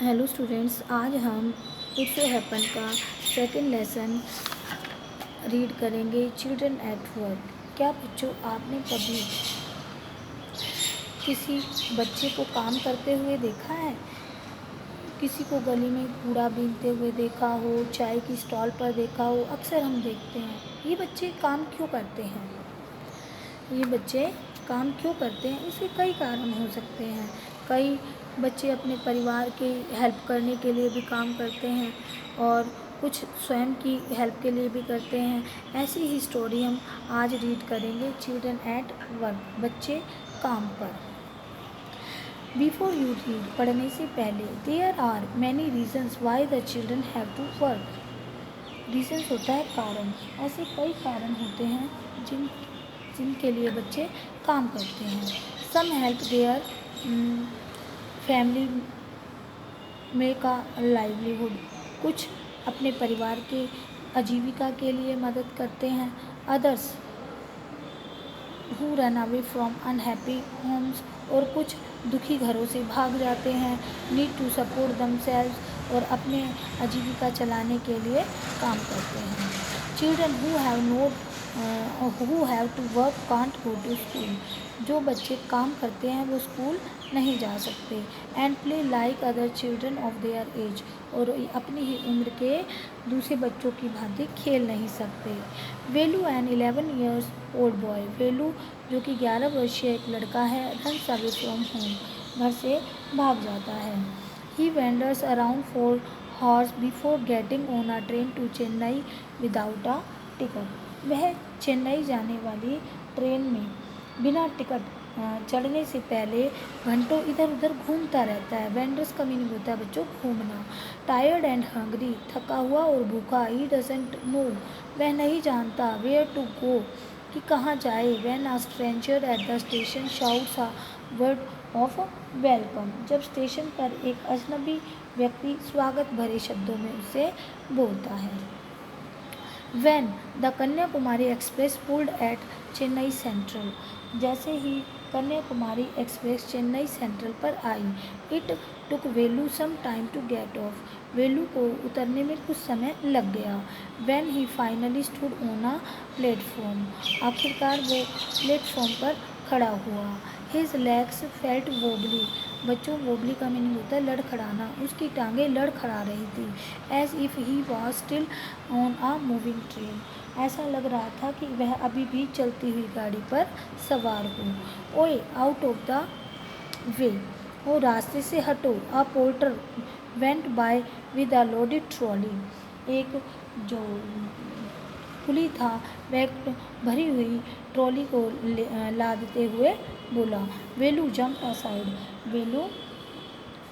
Hello students, आज हम it so happen का सेकंड लेसन रीड करेंगे, चिल्ड्रन एट वर्क। क्या बच्चों, आपने कभी किसी बच्चे को काम करते हुए देखा है? किसी को गली में कूड़ा बीनते हुए देखा हो, चाय की स्टॉल पर देखा हो। अक्सर हम देखते हैं, ये बच्चे काम क्यों करते हैं? ये बच्चे काम क्यों करते हैं? इसके कई कारण हो सकते हैं। कई बच्चे अपने परिवार की हेल्प करने के लिए भी काम करते हैं और कुछ स्वयं की हेल्प के लिए भी करते हैं। ऐसी ही स्टोरी हम आज रीड करेंगे, चिल्ड्रन एट वर्क, बच्चे काम पर। बिफोर यू रीड, पढ़ने से पहले, there are many reasons why the children have to work. Reasons होता है कारण। ऐसे कई कारण होते हैं जिनके लिए बच्चे काम करते हैं। सम हेल्प देयर फैमिली में का लाइवलीहुड, कुछ अपने परिवार के आजीविका के लिए मदद करते हैं। Others who run away from unhappy homes, और कुछ दुखी घरों से भाग जाते हैं। नीड टू सपोर्ट दमसेल्व्स, और अपने आजीविका चलाने के लिए काम करते हैं। Children who have to work can't go to school, जो बच्चे काम करते हैं वो स्कूल नहीं जा सकते। And play like other children of their age, और अपनी ही उम्र के दूसरे बच्चों की भांति खेल नहीं सकते। वेलू एन 11 ईयर्स ओल्ड बॉय, वेलू जो कि 11 वर्षीय एक लड़का है, रन्स अवे फ्रॉम होम, घर से भाग जाता है। He wanders around for hours before getting on a train to Chennai without a ticket, वह चेन्नई जाने वाली ट्रेन में बिना टिकट चढ़ने से पहले घंटों इधर उधर घूमता रहता है। वेंडर्स का मीनिंग होता है बच्चों घूमना। टायर्ड एंड हंग्री, थका हुआ और भूखा। ही डजंट नो, वह नहीं जानता। वेयर टू गो, कि कहाँ जाए। When a stranger at the station shouts a word of welcome, जब स्टेशन पर एक अजनबी व्यक्ति स्वागत भरे शब्दों में उसे बोलता है। When the Kanyakumari express pulled at Chennai central, जैसे ही कन्याकुमारी एक्सप्रेस चेन्नई सेंट्रल पर आई, it took Velu some time to get off, Velu को उतरने में कुछ समय लग गया। When he finally stood on a platform, आखिरकार वो प्लेटफॉर्म पर खड़ा हुआ। हिज लेग्स फेल्ट वोबली, बच्चों वोबली का मीनिंग होता है लड़खड़ाना, उसकी टांगें लड़खड़ा रही थी। As if he was still on uh moving train, ऐसा लग रहा था कि वह अभी भी चलती हुई गाड़ी पर सवार हो। ओए आउट ऑफ द वे, वो रास्ते से हटो। A porter went by with a loaded trolley, एक जो पुली था वह भरी हुई ट्रॉली को लादते हुए बोला। वेलू जंप असाइड, वेलू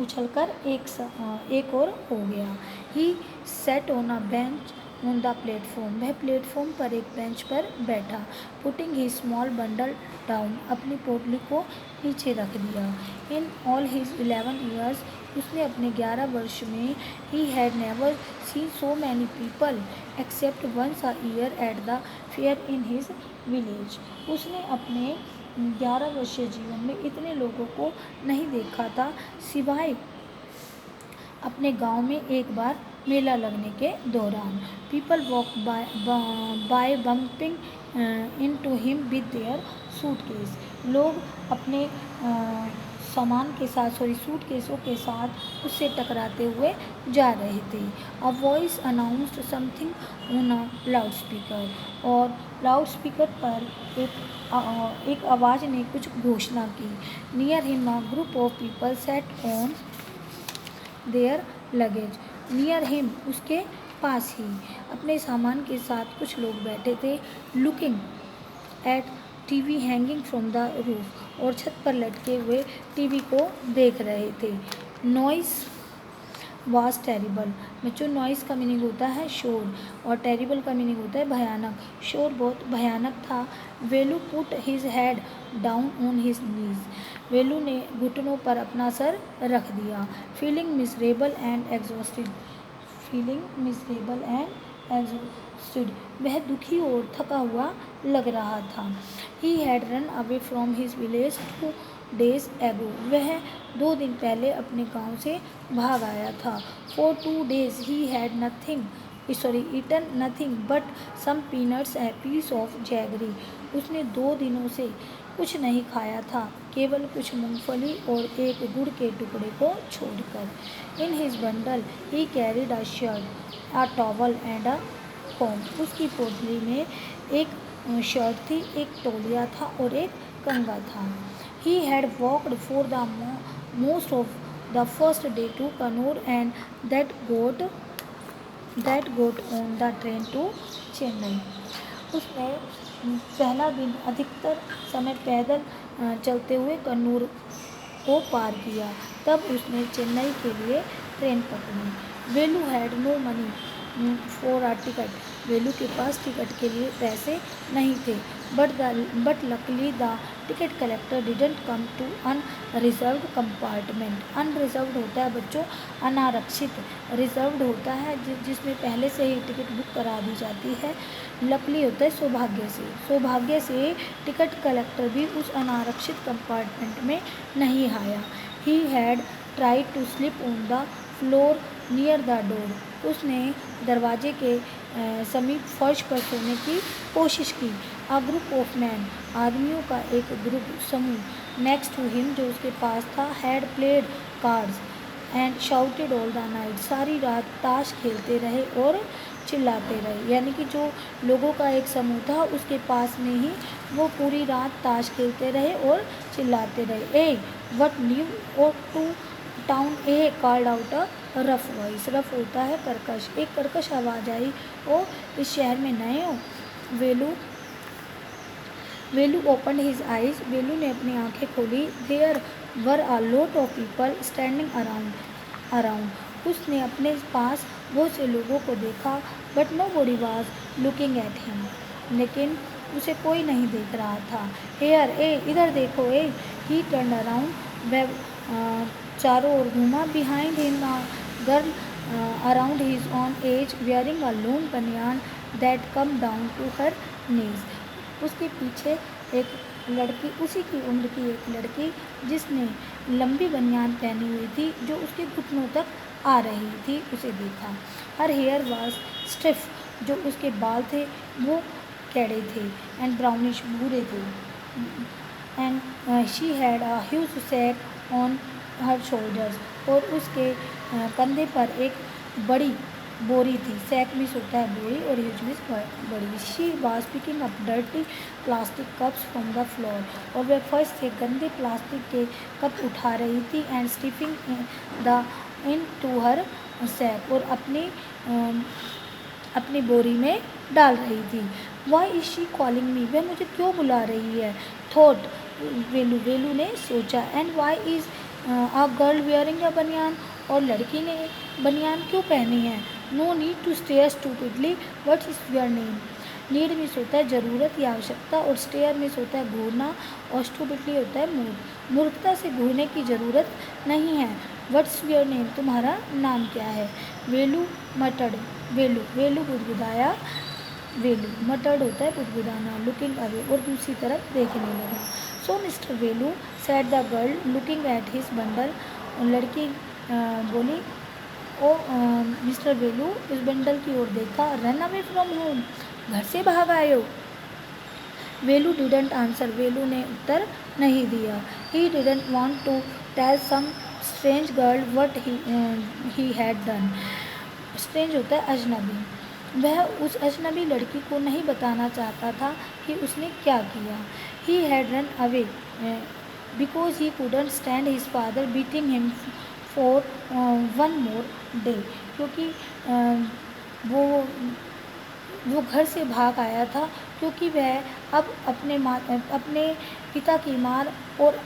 उछलकर एक और हो गया। He sat on a bench on the platform, वह प्लेटफॉर्म पर एक बेंच पर बैठा। Putting his small bundle down, अपनी पोटली को नीचे रख दिया। इन ऑल हिज 11 ईयर्स, उसने अपने 11 वर्ष में, he had never seen so many people except once a year at the fair in his village, उसने अपने 11 वर्षीय जीवन में इतने लोगों को नहीं देखा था सिवाय अपने गांव में एक बार मेला लगने के दौरान। People walk bye bumping into him with their suitcase, लोग अपने सामान के साथ सूटकेसों के साथ उससे टकराते हुए जा रहे थे। A voice announced something on a loud speaker, और लाउड स्पीकर पर एक आवाज़ ने कुछ घोषणा की। Near him a group of people set on their luggage, near him, उसके पास ही अपने सामान के साथ कुछ लोग बैठे थे। Looking at TV hanging from the roof, और छत पर लटके हुए टीवी को देख रहे थे। नॉइस वाज टेरिबल, बच्चों नॉइस का मीनिंग होता है शोर, और टेरिबल का मीनिंग होता है भयानक। शोर बहुत भयानक था। Velu put his head down on his knees, Velu ने घुटनों पर अपना सर रख दिया। Feeling miserable and exhausted, feeling miserable and exhausted, वह दुखी और थका हुआ लग रहा था। He had run away from his village to days ago. वह 2 दिन पहले अपने गांव से भाग आया था. For 2 days he had eaten nothing but some peanuts and a piece of jaggery. उसने 2 दिनों से कुछ नहीं खाया था, केवल कुछ मूंगफली और एक गुड़ के टुकड़े को छोड़कर. In his bundle he carried a shirt, a towel and a comb. उसकी पोटली में एक शर्ट थी, एक तौलिया था और एक कंघा था. He had walked for the most of the first day to Kannur and that got on the train to Chennai. उसने पहला दिन अधिकतर समय पैदल चलते हुए कन्नूर को पार किया. तब उसने चेन्नई के लिए ट्रेन पकड़ी. Velu had no money for a ticket. Velu के पास टिकट के लिए पैसे नहीं थे. But luckily the ticket collector didn't come to unreserved compartment. Unreserved होता है बच्चों अनारक्षित, रिजर्व्ड होता है जिसमें पहले से ही टिकट बुक करा दी जाती है. लकली होता है सौभाग्य से. सौभाग्य से टिकट कलेक्टर भी उस अनारक्षित कंपार्टमेंट में नहीं आया. He had tried to sleep on the floor near the door. उसने दरवाजे के समीप फर्श पर सोने की कोशिश की. A group of man. आदमियों का एक ग्रुप समूह. नेक्स्ट टू हिम जो उसके पास था. Had played cards and shouted all the night. सारी रात ताश खेलते रहे और चिल्लाते रहे. यानी कि जो लोगों का एक समूह था उसके पास में ही वो पूरी रात ताश खेलते रहे और चिल्लाते रहे. ए वट लीव और to town a called out a rough voice. Rough होता है कर्कश. एक कर्कश आवाज़ आई. ओ इस शहर में नए हो. Velu open his eyes. Velu ने अपनी आंखें खोली. There were a lot of people standing around. उसने अपने पास बहुत से लोगों को देखा. But nobody was looking at him. लेकिन उसे कोई नहीं देख रहा था. हेयर ए इधर देखो ए. ही टर्न अराउंड. वह चारों ओर घूमा. Behind him a girl around his own age wearing a long baniyan that came down to her knees. उसके पीछे एक लड़की, उसी की उम्र की एक लड़की जिसने लंबी बनियान पहनी हुई थी जो उसके घुटनों तक आ रही थी, उसे देखा. Her hair was stiff. जो उसके बाल थे वो कैड़े थे एंड ब्राउनिश भूरे थे. And she had a huge sack on her shoulders. और उसके कंधे पर एक बड़ी बोरी थी. सैक मीन्स होता है बोरी और ह्यूज मीन्स बड़ी. She was picking up dirty plastic cups from the floor. और वह फर्श से गंदे प्लास्टिक के कप उठा रही थी. And stuffing the into her sack. और अपनी बोरी में डाल रही थी. Why is she calling me. वह मुझे क्यों बुला रही है. थॉट वेलू ने सोचा. And why is a girl wearing a banian. और लड़की ने बनियान क्यों पहनी है. No need to stare stupidly. What is your name. Need मिस होता है ज़रूरत या आवश्यकता और स्टेयर मिस होता है घूरना और स्टूपिडली होता है मूर्ख. मूर्खता से घूरने की ज़रूरत नहीं है. What's your name. तुम्हारा नाम क्या है. वेलू मटर्ड. वेलू गुदगुदाया. वेलू मटर्ड होता है गुदगुदाना. लुकिंग अवे और दूसरी तरफ देखने लगा. So mister Velu said the girl looking at his bundle. लड़की बोली. ओ मिस्टर वेलू उस बंडल की ओर देखा. Run away from home. घर से भाग आए हो. वेलू डिडंट आंसर. वेलू ने उत्तर नहीं दिया. He didn't want to tell some strange girl what he had done. Strange होता है अजनबी. वह उस अजनबी लड़की को नहीं बताना चाहता था कि उसने क्या किया. ही had run away because he couldn't stand his father beating him for one more day. क्योंकि वो घर से भाग आया था क्योंकि वह अब अपने पिता की मार और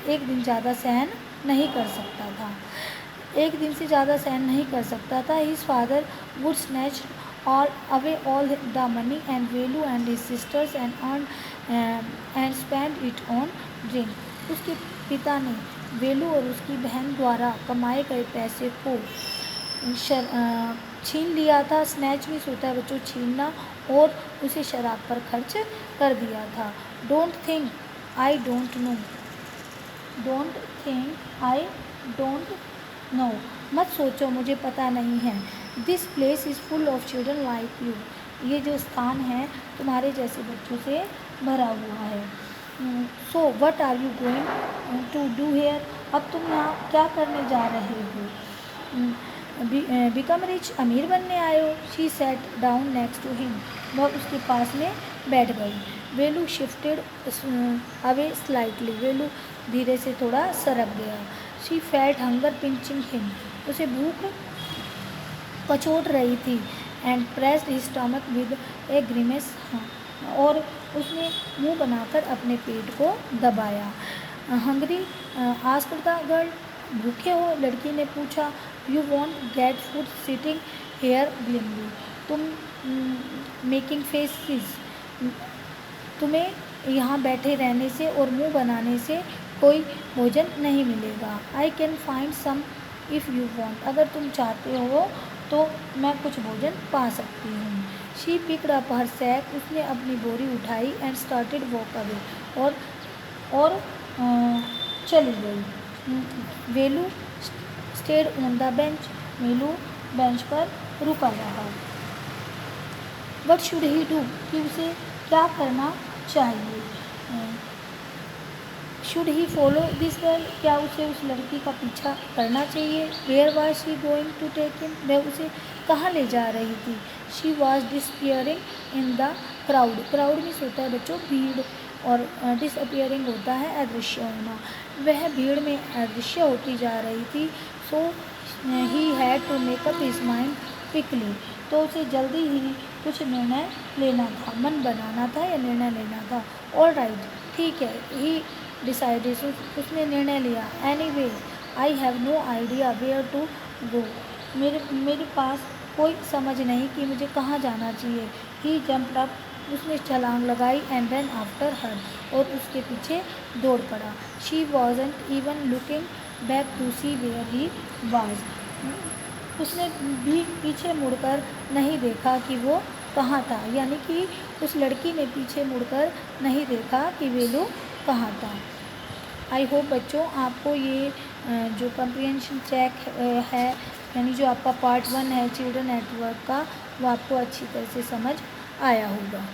एक दिन ज़्यादा सहन नहीं कर सकता था. एक दिन से ज़्यादा सहन नहीं कर सकता था. His father would snatch away all the money and Velu and his sisters and spend it on drink. उसके पिता ने वेलू और उसकी बहन द्वारा कमाए गए पैसे को छीन लिया था. स्नैच मीन्स होता है बच्चों छीनना. और उसे शराब पर खर्च कर दिया था. Don't think I don't know. Don't think I don't know, मत सोचो मुझे पता नहीं है। This place is full of children like you, ये जो स्थान है तुम्हारे जैसे बच्चों से भरा हुआ है। So what are you going to do here, अब तुम यहाँ क्या करने जा रहे हो? बिकम रिच, अमीर बनने आए हो? She sat down next to him, वह उसके पास में बैठ गई। Velu shifted away slightly, Velu धीरे से थोड़ा सरक गया। She felt hunger pinching him, उसे भूख कचोट रही थी। And pressed his stomach with a grimace, और उसने मुंह बनाकर अपने पेट को दबाया। हंगरी आस्क्ड द गर्ल, भूखे हो? लड़की ने पूछा। You want get food sitting here grimly, तुम मेकिंग फेसेस, तुम्हें यहाँ बैठे रहने से और मुंह बनाने से कोई भोजन नहीं मिलेगा। I can find some if you want, अगर तुम चाहते हो तो मैं कुछ भोजन पा सकती हूँ। She picked up her sack, उसने अपनी बोरी उठाई। एंड स्टार्टेड वॉक अवे, और चली गई। Velu stayed on the bench, Velu bench पर रुका रहा। वट शुड ही डू, कि उसे क्या करना चाहिए? Should he follow this girl, क्या उसे उस लड़की का पीछा करना चाहिए? Where was she going to take him, वह उसे कहाँ ले जा रही थी? She was disappearing in the crowd, crowd means होता है बच्चों भीड़, और डिसअपियरिंग होता है अदृश्य होना। वह भीड़ में अदृश्य होती जा रही थी। So he had to make up his mind quickly, तो उसे जल्दी ही कुछ निर्णय लेना था, मन बनाना था या निर्णय लेना था। ऑल राइट, ठीक है, ही डिसाइडेड, उसने निर्णय लिया। Anyway I have no idea where to go, मेरे पास कोई समझ नहीं कि मुझे कहाँ जाना चाहिए। ही जंप्ड अप, उसने छलांग लगाई। एंड रन आफ्टर हर, और उसके पीछे दौड़ पड़ा। She wasn't even looking back to see where he was, उसने भी पीछे मुड़कर नहीं देखा कि वो कहाँ था, यानी कि उस लड़की ने पीछे मुड़कर नहीं देखा कि वेलू कहाँ था। आई होप बच्चों आपको ये जो कम्प्रीहेंशन चेक है, यानी जो आपका पार्ट 1 है चिल्ड्रन एट वर्क का, वो आपको अच्छी तरह से समझ आया होगा।